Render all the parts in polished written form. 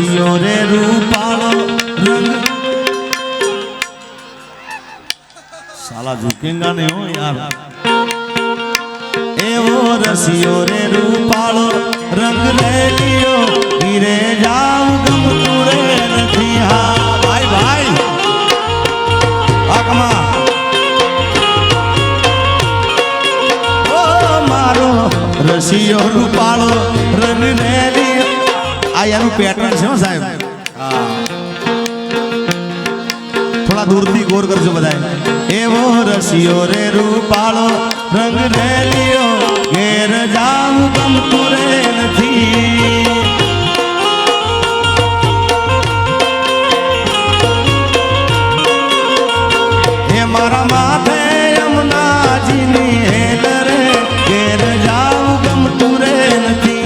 रसियो रे रूपालो रंग साला झुकेगा नहीं हो यार एवो रसियो रे रूपालो रंग ले लियो गिरे जाऊं गम तुरे नहीं हाँ भाई भाई आकमा ओ मारो रसियो रूपालो रंग ले लियो आ यार पैटर्न છે સાહેબ थोड़ा दूर थी गौर करजो बधाए एवो रसियो रे रूपालो रंग ले लियो घेर जाऊं गम तुरे नथी हे मारा माथे यमुना जी नी हेल रे घेर जाऊं गम तुरे नथी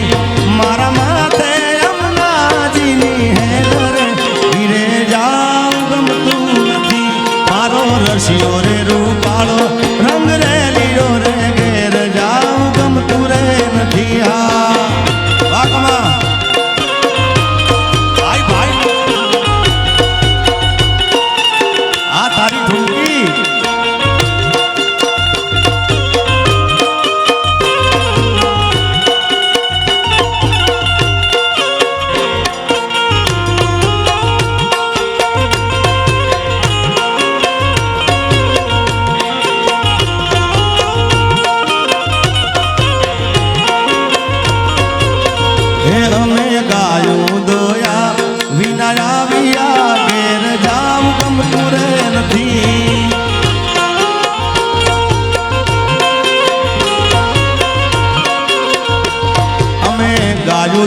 मारा माथे यमुना जी नी हेल रे गिरे जाऊं गम तू नथी मारो रसियो रे रूपालो रंग रे लियो रे घेर जाऊं गम तुरे नथी हाँ वाकमा भाई भाई आ तारी ठुमकी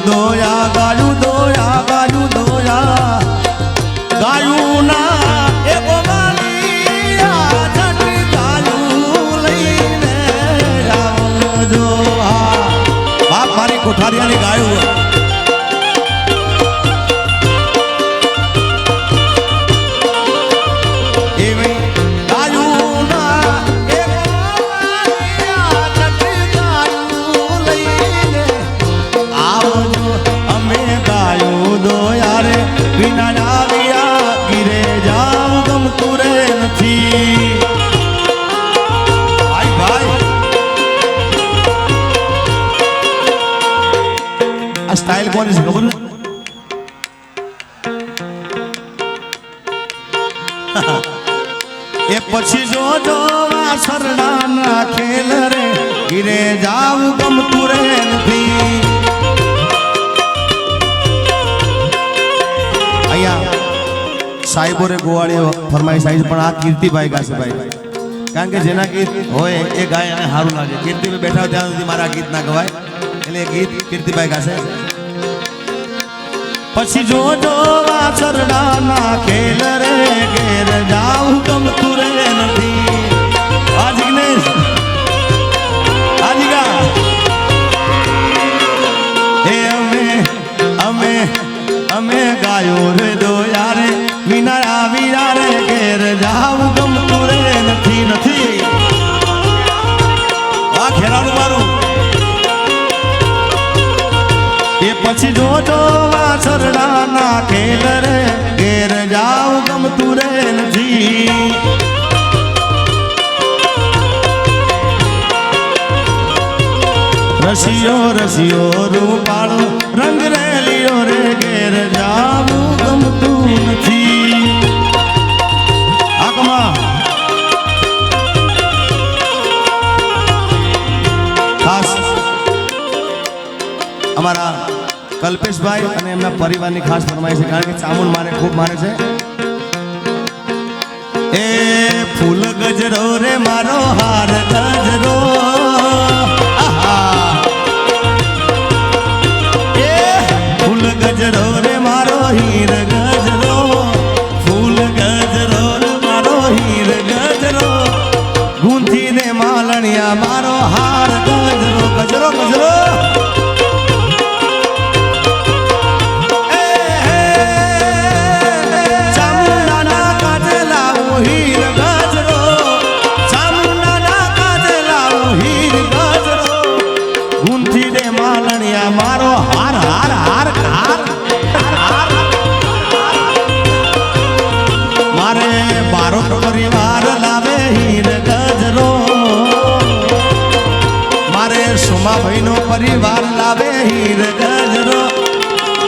दोया गायू दोया गायू दोया गायू ना एगो मालिया जट गायू लईने आवजो हाँ बाप मारी कोठारिया ने गायू स्टाइल कौन है खबर ए पछी जो जो वासरना ना खेल रे गिरे जाऊ गम तुरे नथी अया साहिबो रे गोवाड़ी फरमाई साइज पण आ कीर्तिभाई गासे भाई कारण के जेना गीत होय ए गाय અને હારું લાગે कीर्ति में बैठा ત્યાં સુધી મારા ગીત ના ગવાય એટલે ગીત कीर्तिभाई गासे पछी जो जो वासरना ना खेल रे घेर जाऊं गम तुरे नथी आज गणेश आजिगा ए अमे अमे गायो रे दो यारे विना आवी यारे घेर जाऊं गम तुरे नथी नथी आ खेराडू मारू ये पछी जो जो वासरना ना खेल रे घेर जाऊं गम तुरे नथी रसियो रसियो रूपालो रंग रे लियो रे घेर जाऊं गम तू नथी आकमा खास हमारा कल्पेश भाई અને એમના પરિવારની ખાસ ફરમાઈશ છે કારણ કે ચામુંડ મારે ખૂબ મારે છે એ ફૂલ ગજરો રે મારો હાર ગજરો આહા એ ફૂલ ગજરો રે મારો હીર ગજરો ફૂલ ગજરો રે મારો હીર ગજરો ગુંથી ને માલણિયા મારો હાર ગજરો ગજરો ગજરો हीर गजरो चामुंडा ना काज लाओ બારોટ પરિવાર લાવે હીર ગજરો મારે સોમાભાઈ નો પરિવાર લાવે હીર ગજરો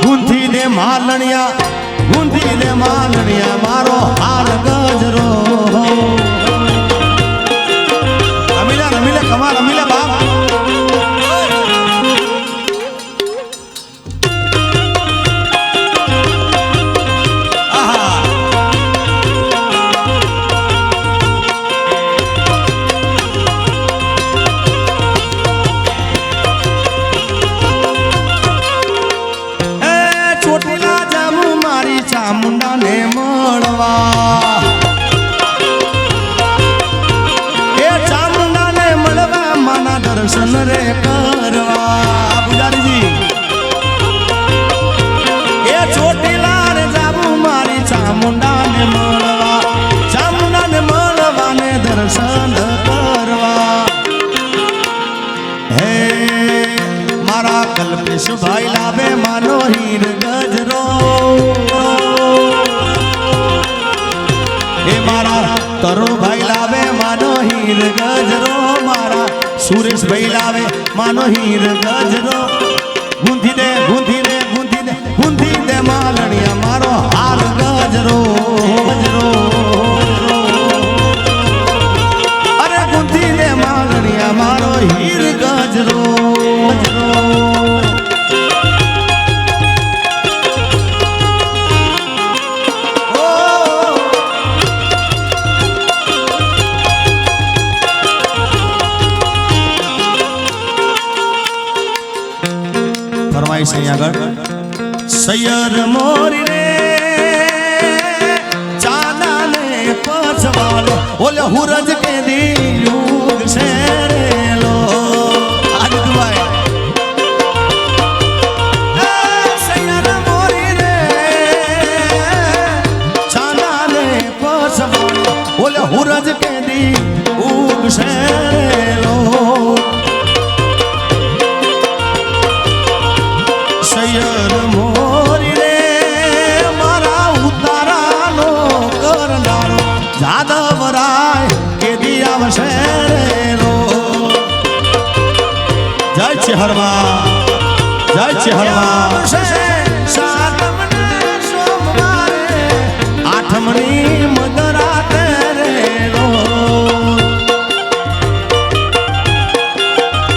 ગુંથી દે માલણિયા મારો હાર ગજરો રમીલે કમા રમીલે બાપ ચામુંડાને મળવા એ ચામુંડાને મળવા માના દર્શન રે કરવા પુજારીજી એ ચોટીલા રે જાવું મારી ચામુંડાને મળવાને દર્શન કરવા હે મારા કલ્પેશ ભાઈ લાવે માનો હીર ગજરો તરુણભાઈ લાવે માનો હીર ગજરો મારા સુરેશભાઈ લાવે માનો હીર ગજરો ગુંથી દે માલણિયા મારો હાર ગજરો અરે ગુંથી દે માલણિયા મારો હીર ગજરો આગળ સૈયર મોરી રે ચાના ને પછવાડો ઓલે હુરજ કે દિલુગ શેરેલો આજુભાઈ સૈયર મોરી રે ચાના ને પછવાડો ઓલે હુરજ કે દિલુગ શેરેલો સૈયર મોરી રે મારા ઉતારાનો કરનારો જાદવરાય કે દિયાવશે રેલો જય છે હરવા સાતમને સોમવારે આઠમની મધરાતે રેલો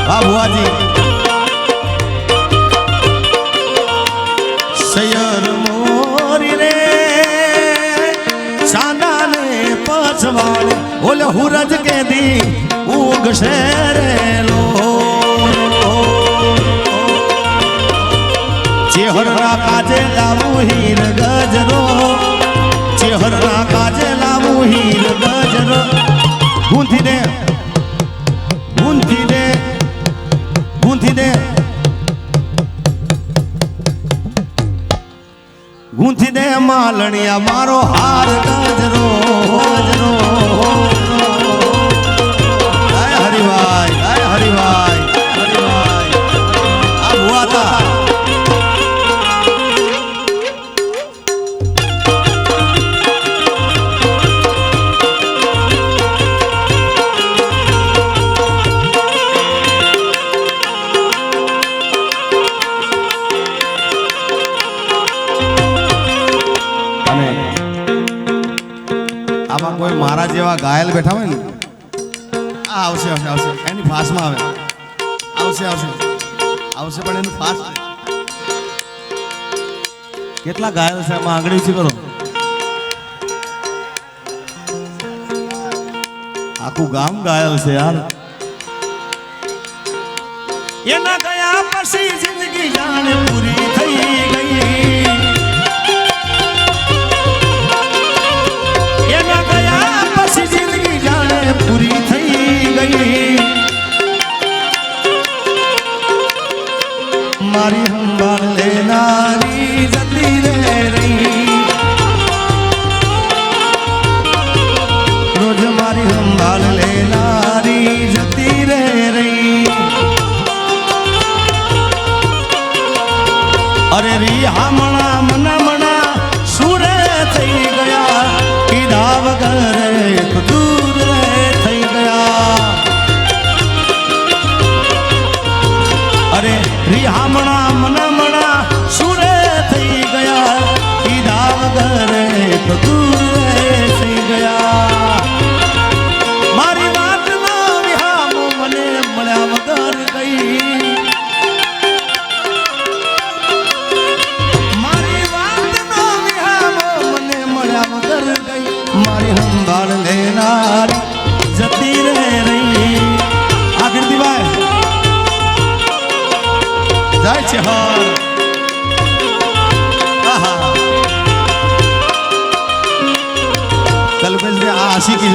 બાબુઆજી સૈયર મોરી રે ચાંદાને પછવાડે ઓલે હુરજ કે દી ઉગશે રેલો ચેહરના કાજે લાવું હીર ગજરો ચેહરના કાજે લાવું હીર ગજરો ગુંથી દે માલણિયા મારો હાર ગજરો હરિભાઈ આ ભુઆતા આમાં કોઈ મારા જેવા ઘાયલ બેઠા હોય ને આ આવશે એની ફાસમાં આવશે પણ એનું ફાસ કેટલા ઘાયલ છે આમાં આગળ શું કરો આખું ગામ ઘાયલ છે યાર એના ગયા પછી જિંદગી જાણે પૂરી થઈ ગઈ પૂરી થઈ ગઈ મારી સંભાળ લેનારી જતી રે રહી રોજ મારી સંભાળ લેનારી જતી રે રહી અરે રી હામણ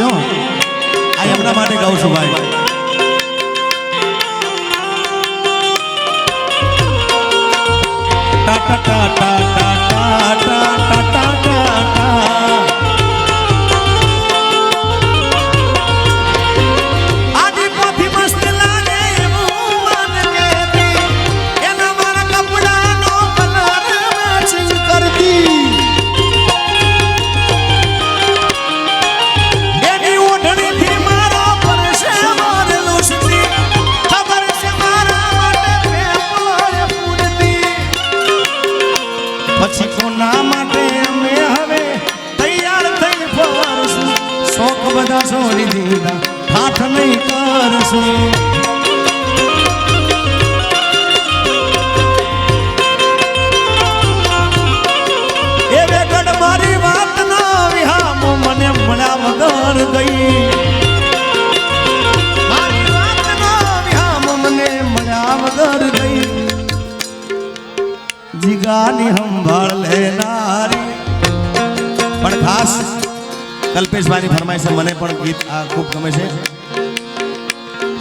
હો આ એમના માટે ગાઉં છું ભાઈ ટા ટા ટા ટા ટા ટા ટા ટા ટા પછી કોના માટે અમે હવે તૈયાર થઈ ફરશું શોખ બધા છોડી દીધા હાથ નહીં કરશું એ વેગડ મારી વાત ના વિહામો મને મળ્યા વગર ગઈ મારી વાત ના વિહામો મને મળ્યા વગર ગઈ જીગાની સંભાળ લેનારી પણ ખાસ કલ્પેશભાઈની ફરમાઈશ છે મને પણ ગીત આ ખૂબ ગમે છે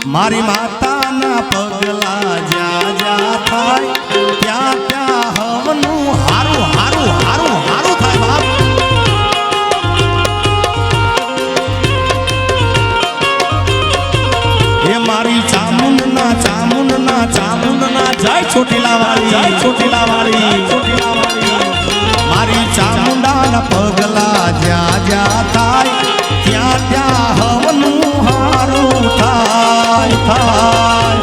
મારી માતાના પગલા જ્યાં જ્યાં થાય ત્યાં ત્યાં હવનું હારું હારું હારું હારું થાય બાપ એ મારી ચામુંડના ચામુંડના ચામુંડના જય ચોટીલા વાળી મારી ચામુંડાના પગલા જ્યાં જ્યાં થાય ત્યાં ત્યાં હવનું હારું થાય થાય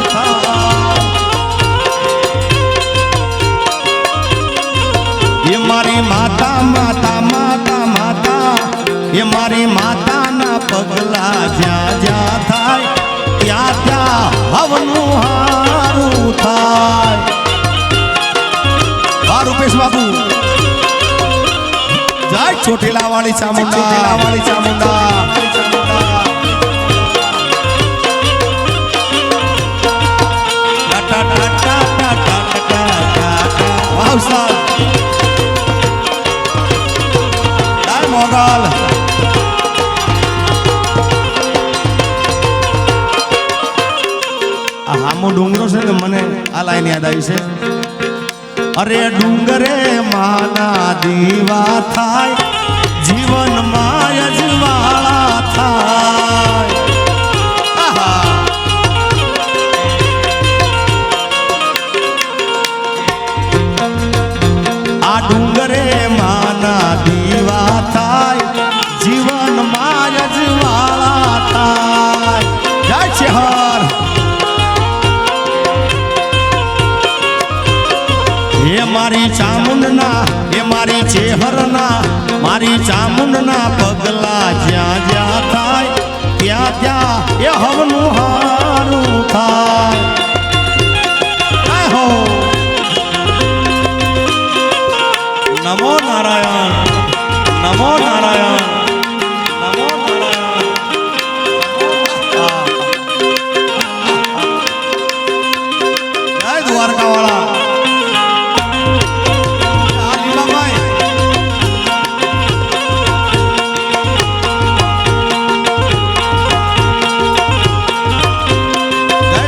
એ મારી માતા માતા માતા માતા એ મારી માતાના પગલા જ્યાં જ્યાં થાય ત્યાં ત્યાં હવનું હારું થાય વાહ રૂપેશ બાબુ જય ચોટીલા વાળી ચામુંડા વાહ ઉસ્તાદ જય મોગલ આ હામો ડુંગરો છે ને મને આ લાઈન યાદ આવી છે અરે ડુંગરે માના દીવા થાય જીવન માં અજવાળા થાય આ ડુંગરે માના દીવા થાય જીવન માં અજવાળા થાય જય છે હર એ મારી ચામુંડના એ મારી ચેહરના મારી ચામુંડના પગલા જ્યાં જ્યાં થાય ત્યાં ત્યાં એ હવનું હારું થાય હો નમો નારાયણ નમો નારાયણ નમો નારાયણ જય દ્વારકા વાળા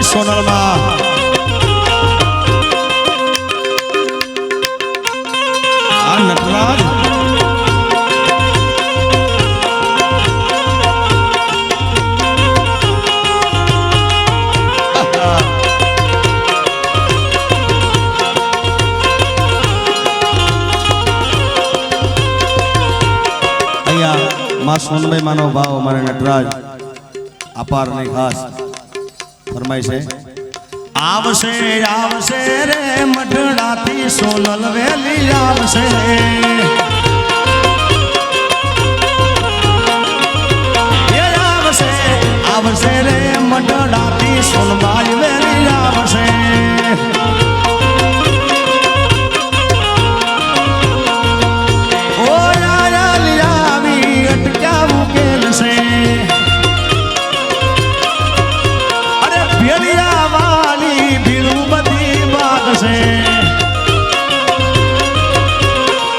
સોનલમાં આ નટરાજ અહીંયા માં સોનભાઈ માનો ભાવ અમારે નટરાજ અપાર નહીં ખાસ ફરમાય છે આવશે આવશે રે મઢડાથી સોનલ વેલી આવશે એ આવશે આવશે રે મઢડાથી સોનબાઈ વેલી આવશે ઓ યાર આવી અટક્યા મુકેલ છે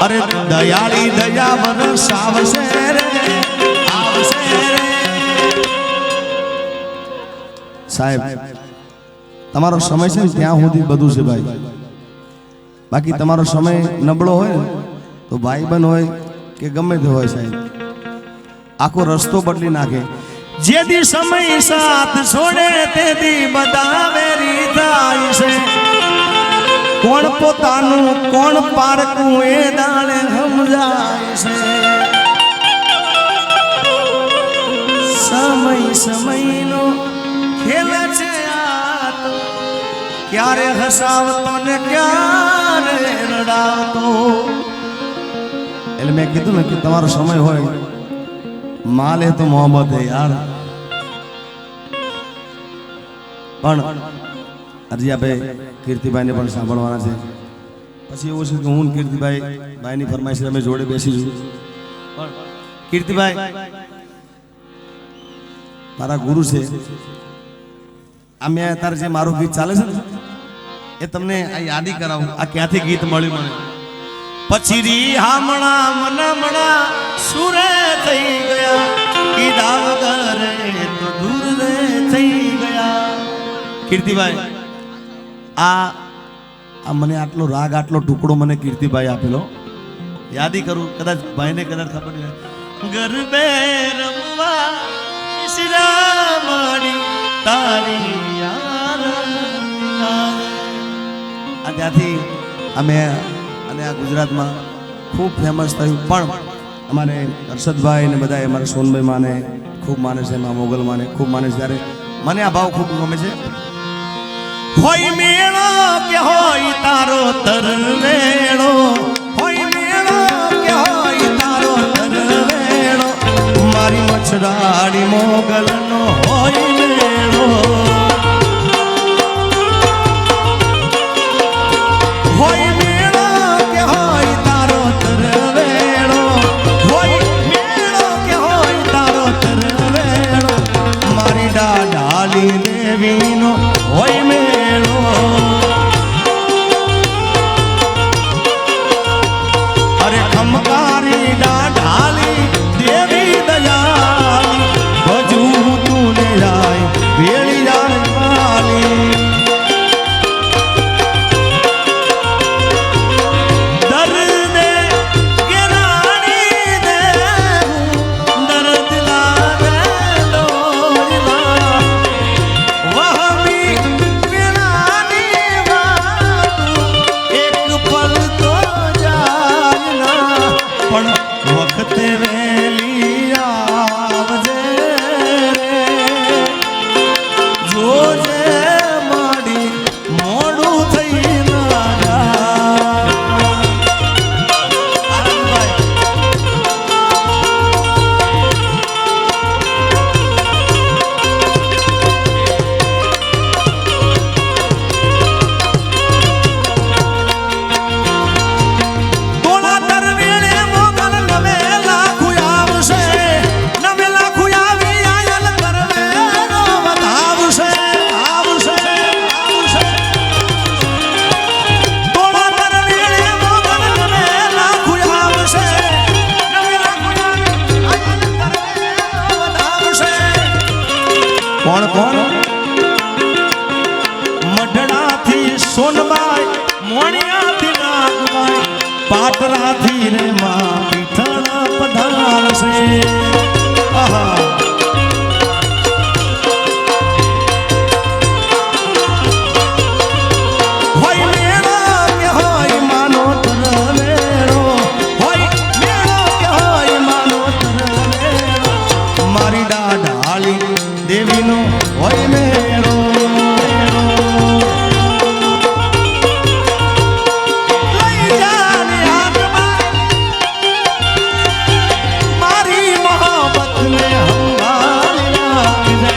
અરે દયાળી દયા વરસાવશે રે આવશે રે સાહેબ તમારો સમય છે ને ત્યાં સુધી બધું છે ભાઈ, બાકી તમારો સમય નબળો હોય ને તો ભાઈબંધ હોય કે ગમે તે હોય સાહેબ આખો રસ્તો બદલી નાખે. જેથી સમય સાથ છોડે તેથી બધા વેરી થાય છે. કોણ પોતાનું કોણ પારકું એ દાણે સમજાય છે. સમય સમયનો ખેલ છે આ તો, ક્યારે હસાવતો ને ક્યારે રડાવતો. એટલે મેં કીધું ને કે તમારો સમય હોય માલ હે તો મોહબ્બત હે યાર. પણ અરજીયાભાઈ કીર્તિભાઈને પણ સાંભળવાના છે. પછી એવું છે કે હું કીર્તિભાઈ ભાઈની ફરમાઈશ અમે જોડે બેસીશું. પણ કીર્તિભાઈ મારા ગુરુ છે. આ મેં અત્યારે જે મારું ગીત ચાલે છે ને એ તમને આ યાદી કરાવું. આ ક્યાંથી ગીત મળ્યું મને? પછી રી હામણા મનમણા સુરે થઈ ગયા, કીધા વગર તો દૂર રે થઈ ગયા. કીર્તિભાઈ આ મને આટલો રાગ આટલો ટુકડો મને કીર્તિભાઈ આપેલો. યાદી કરું, કદાચ ભાઈને કદાચ ખબર નહીં. ગરબે રમવા શિરામણી તારી યાર. આ ત્યાંથી અમે અને આ ગુજરાતમાં ખૂબ ફેમસ થયું. પણ અમારે હર્ષદભાઈ ને બધા અમારા સોનભાઈ માને ખૂબ માને છે, એમાં મોગલ માને ખૂબ માને છે. ત્યારે મને આ ભાવ ખૂબ ગમે છે. હોય મેળો કે હોય તારો તરવેળો, હોય મેળો કે હોય તારો તરવેળો, મારી મછડાડી મોગલનો હોય મેળો. હોય મેળો કે હોય તારો તરવેળો, હોય મેળો કે હોય તારો તરવેળો, મારી ડાલી દેવીનો હોય મેળો. અરે ખમકારી ડાલી દેવી દયાળી, ભજુ તું ને જાય વેળી જાણ વાલી. દર્દે ગેરાણી દેવું દર્દ લાગે ડોળના, વહમી વેળાની વાતું એક પલ તો જાય ના. પણ વખતે વેલી આવજે રે, જોજે માડી મોડું થઈ ના જાય. તોલા તરવેળે મોગલ નવે લાખું આવશે, નવે લાખું આવી આયલ તરવેળો વધાવશે, આવશે, આવશે. તોલા તરવેળે મોગલ નવે લાખું આવશે, નવે લાખું આવી આયલ તરવેળો વધાવશે. કોણ કોણ? મઢડાથી સોનબાઈ, મોણિયાથી નાગબાઈ, પાટરાથી રે માં પીઠળ પધારશે. આહા. હોય મેળો કે હોય માનો તરવેળો, હોય મેળો કે હોય માનો તરવેળો, મારી ડાળી દેવીનો હોય મેળો. લઈ જાને હાથમાં મારી મોહબ્બતને સંભાળી રાખજે.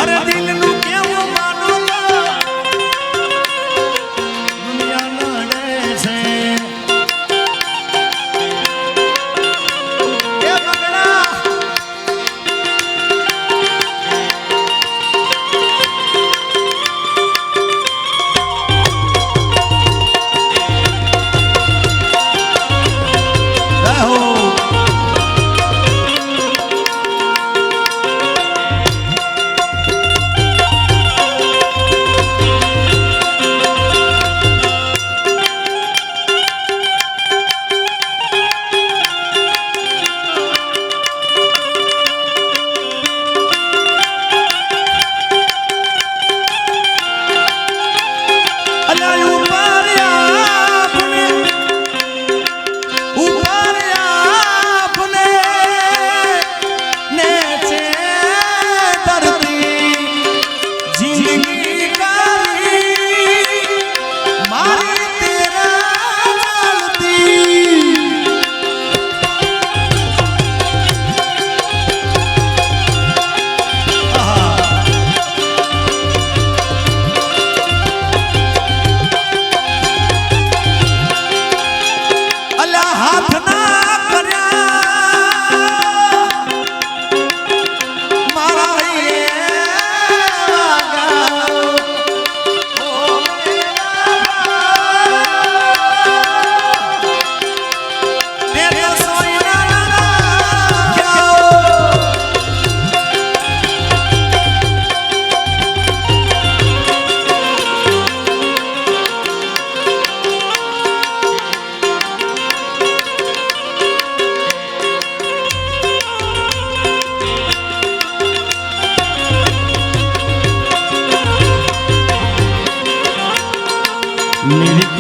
અરે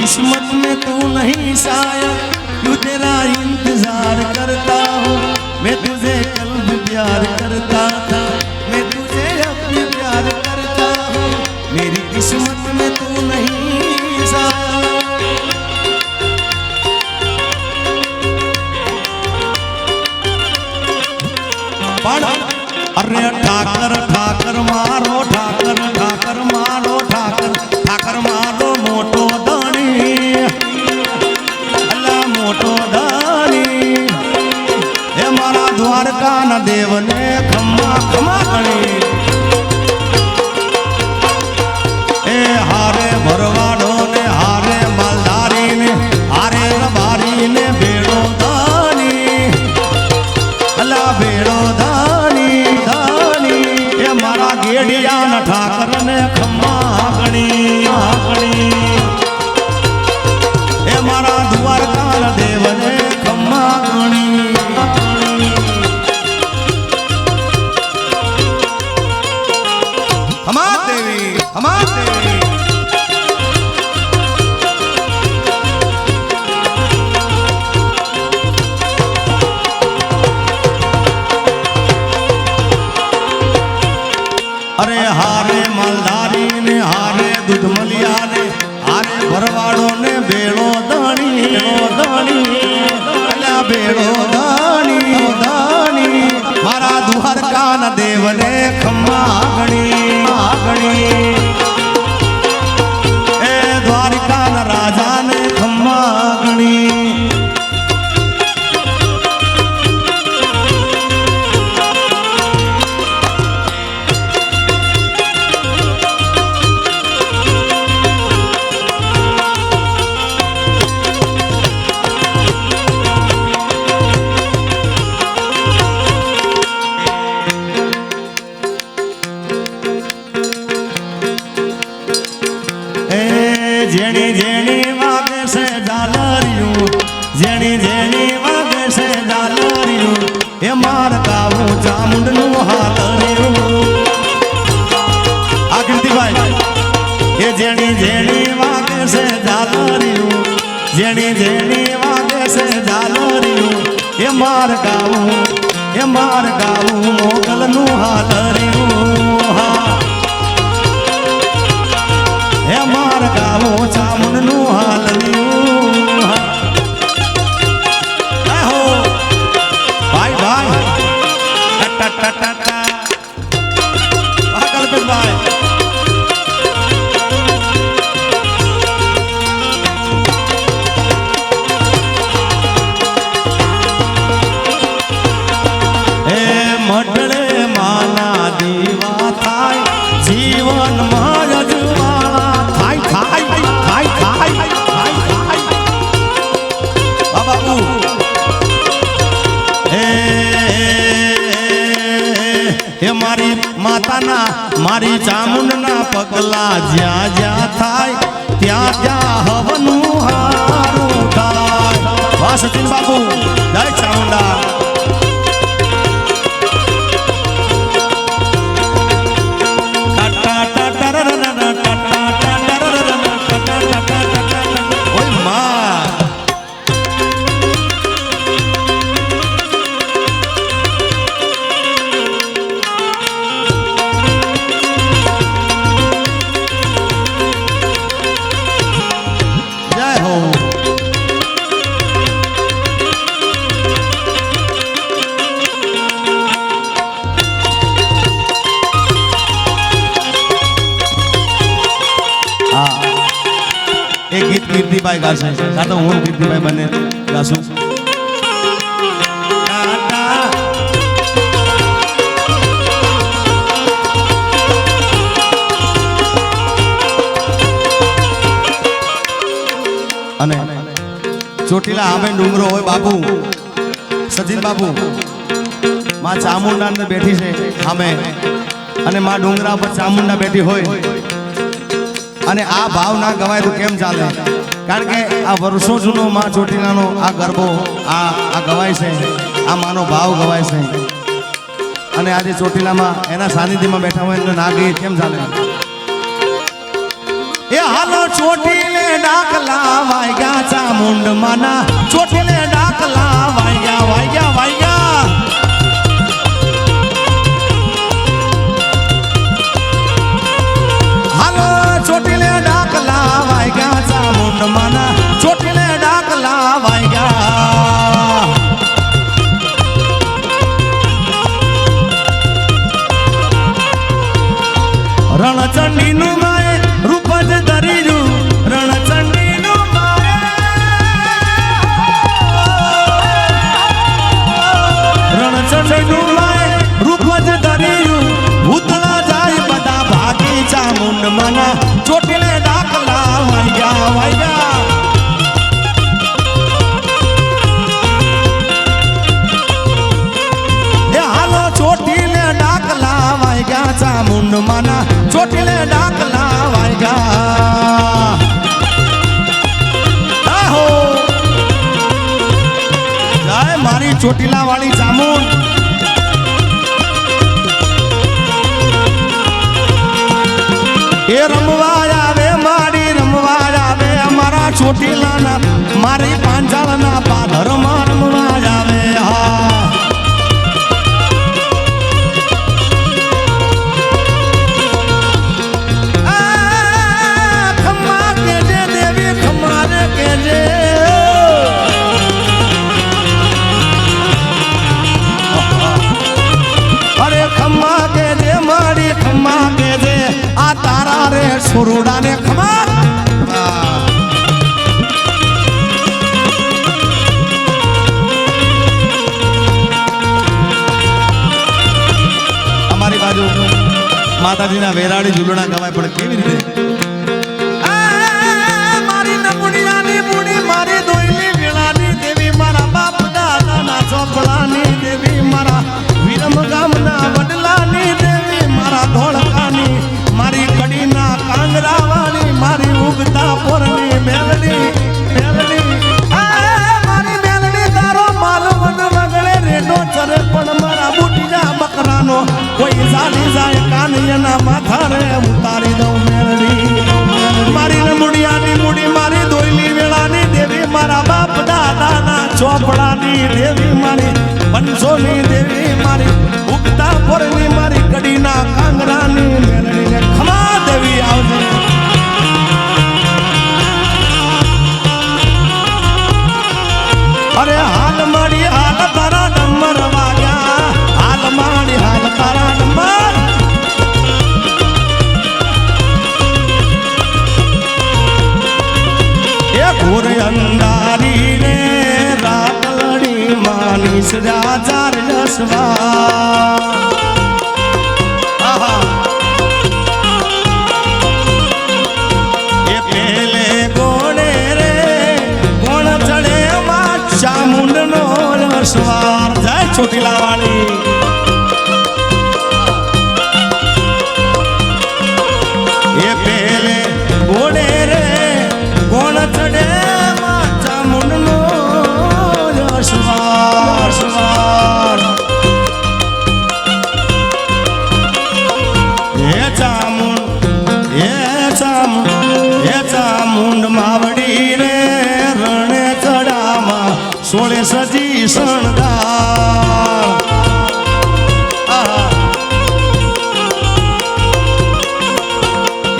किस्मत में तू नहीं शायद, क्यों तेरा इंतजार करता हूँ। मैं तुझे कल भी प्यार करता था, मैं तुझे अब भी प्यार करता हूँ। मेरी किस्मत में तू नहीं शायद। अरे ठाकर ठाकर मारो, ठाकर ठाकर मारो, ठाकर ठाकर मारो मोटो दानी, अल्लाह मोटो दानी। हे मारा द्वारका न देव ने खम्मा खम्मा गणी, ए हारे भरवाड़ो ने, हारे मालधारी ने, हारे रबारी ने बेड़ो दानी, अल्लाह बेड़ो दानी दानी। ये मारा गेड़िया न ठाकर ने खम्मा गणी गणी, ये मारा द्वारका न देव ने खम्मा गणी। हमार देवी, हमार देवी। अरे हारे मालधारी ने, हारे दूधमलिया ने, हारे भरवाड़ो ने बेड़ो दानी, दानी बेड़ो दानी दानी। मारा द्वारका न देव ने खम्मा गणी गणी, ए द्वारका न राजा ने खम्मा गणी। जेणी जेणी वागे से डालरियूं, जेणी जेणी वागे से डालरियूं, ये मार कावू चामुंडनु हालरियूं। आ कीर्ति भाई, ये जेणी जेणी वागे से डालरियूं, जेणी जेणी वागे से डालरियूं, ये मार कावू मोगलनु हालरियूं। हे मार गावो चामुंडनु हालरियूं। हो भाई भाई टा टा टा टा कल्पित भाई। हे मटले माना दीवा थाय, जीवन माय जुवाना थाय थाय थाय थाय थाय थाय। बाबू हे मारी माता ना, मारी चामुंड ना पगला ज्या ज्या थाय, त्या त्या हवनु हारू थाय। वाह सचिन बाबू, जय चामुंडा। गीत कीर्तिभाई गाશે, કાં તો હું કીર્તિભાઈ બને ગાશું। અને ચોટીલા આમે ડુંગરો હોય બાપુ, સજીન બાપુ, માં ચામુંડા અંદર બેઠી છે આમે, અને માં ડુંગરા પર ચામુંડા બેઠી હોય, અને આ ભાવ ના ગવાય તો કેમ ચાલે? કારણ કે આ વર્ષો જૂનો માં ચોટીલાનો આ ગરબો આ ગવાય છે, આ માનો ભાવ ગવાય છે, અને આજે ચોટીલામાં એના સાનિધ્યમાં બેઠા હોય એટલે ના ગઈ કેમ ચાલે? એ હાલો ચોટીલે ડાકલા વાગ્યા ચામુંડ માના ચોટીલે ડાકલા વાગ્યા વાગ્યા વાગ્યા હાલો ચોટીલે ડાકલા વાગ્યા ચામુંડ માના ચોટીલે ડાકલા વાગ્યા રણચંડી નું માએ રૂપ જ ધરીયું રણચંડી નું માએ રણચંડી નું માએ રૂપ જ ધરીયું ભૂતળા જાય બધા ભાગી ચામુંડ માના ચોટીલે ડાકલા વાગ્યા વાગ્યા એ હાલો ચોટીલે ડાકલા વાગ્યા ચામુંડ માના ચોટીલે ડાકલા વાગ્યા આહો જય મારી ચોટીલા વાળી ચામુંડ એ રમવા આવે મારી રમવા આવે અમારા ચોટીલાના મારી પાંચાળના પાદરમાં રમવા આવે હા સુરુડા ને ખમા અમારી બાજુ માતાજીના વેરાડી ઝૂલણા ગવાય પણ કેવી રીતે મારી નમુડિયાની બુડી મારી દોઈલી વેળાની દેવી મારા બાપ દાદાના ચોપડાની દેવી મારા વિરમ ગામના વડલાની દેવી મારા ધોળકાની મારી કડીના કાંગરાવાળી મારી ઉગતા પોરની મેલડી મેલડી મારી મેલડી તારો માલવન વગળે રેડો ચરે પણ મારા બુટીના બકરાનો કોઈ જાણી જાય કાનિયાના માથા રે ઉતારી દઉં મેલડી મારી નમુડિયાની મુડી મારી દોઈલી વેળાની દેવી મારા બાપ દાદાના ચોપડાની દેવી મારી પંચોની દેવી મારી ઉગતા પોરની મારી કડીના કાંગરાની મેલડીને ખમા દેવી આવજે અરે હાલ મારી હાલ તારા નંબર વાગ્યા હાલ મારી હાલ તારા નંબર એ ઘોર અંધારી રે રાતડી માનીશ રાજાર જસવા સવાર જય ચોટીલા વાળી એ પેલે ઘોડે રે કોણ ચડે ચામુંડ નો સવાર સવાર એ ચામુંડ માવડી રે રણે ચડામાં સોળે સજી શણગાર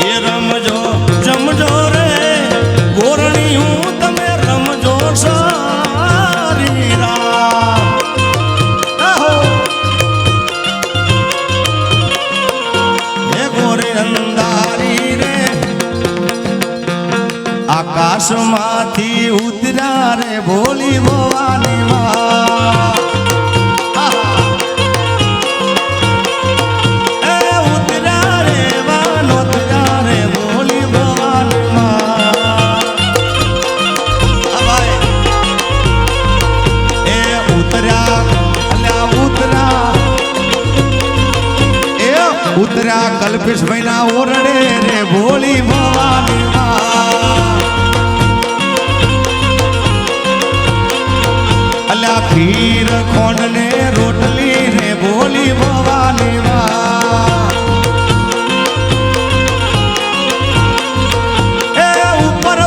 એ રમજો જમજો રે ગોરણી હું તમે રમજો સારી એ ગોરે અંધારી રે આકાશમાંથી ઉતર્યા રે ભોલી ભવાની માં એ ઉતર્યા રે વાન ઉતર્યા રે ભોલી ભવાની માં એ ઉતર્યા અલ્યા ઉતર્યા કલ્પેશ ભાઈ ના ઓરડે રે ભોલી ભવાની માં અલ્યા ખીર ખોંડ ને રોટલી રે ભોલી ભવાની માં એ ઉપર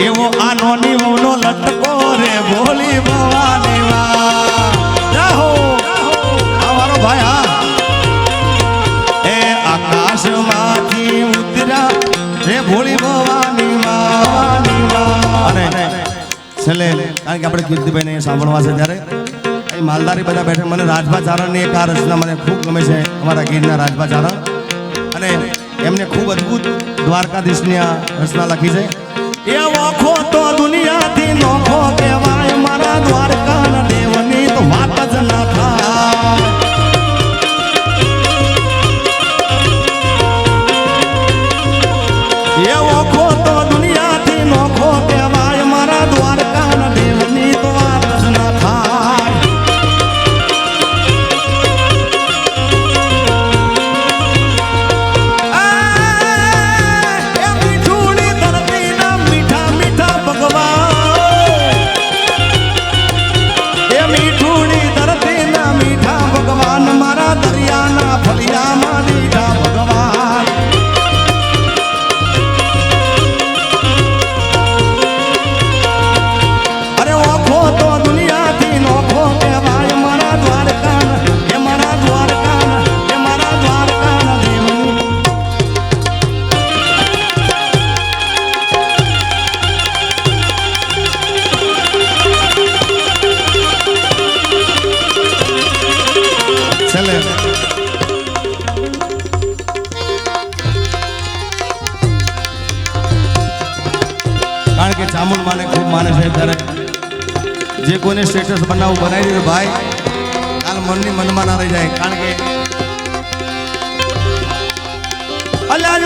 એવો આ નોની વહુનો લટકો રે ભોળી ભવાની માં જાહો અમારો ભાઈ હા એ આકાશમાંથી ઉતર્યા રે ભોળી ભવાની માં અને છેલ્લે કારણ કે આપણે કીર્તિભાઈને સાંભળવા છે ત્યારે એ માલધારી બધા બેઠે મને રાજભા ચારણની એક આ રચના મને ખૂબ ગમે છે અમારા ગીરના રાજભા ચારણ અને એમને ખૂબ અદ્ભુત દ્વારકાધીશની આ રચના લખી છે એ ઓખો તો દુનિયાથી નોખો કહેવાય મારા દ્વારકાના દેવની તો વાત જ ના થાય એ ઓખો તો દુનિયાથી નોખો કહેવાય મારા દ્વારકાના દેવની તો વાત જ ના થાય કારણ કે ચામુંડ માને ખૂબ માને છે ત્યારે જે કોઈને સ્ટેટસ બનાવવું બનાવી દીધું ભાઈ કાલ મનની મનમાં ના રહી જાય કારણ કે અલ્યા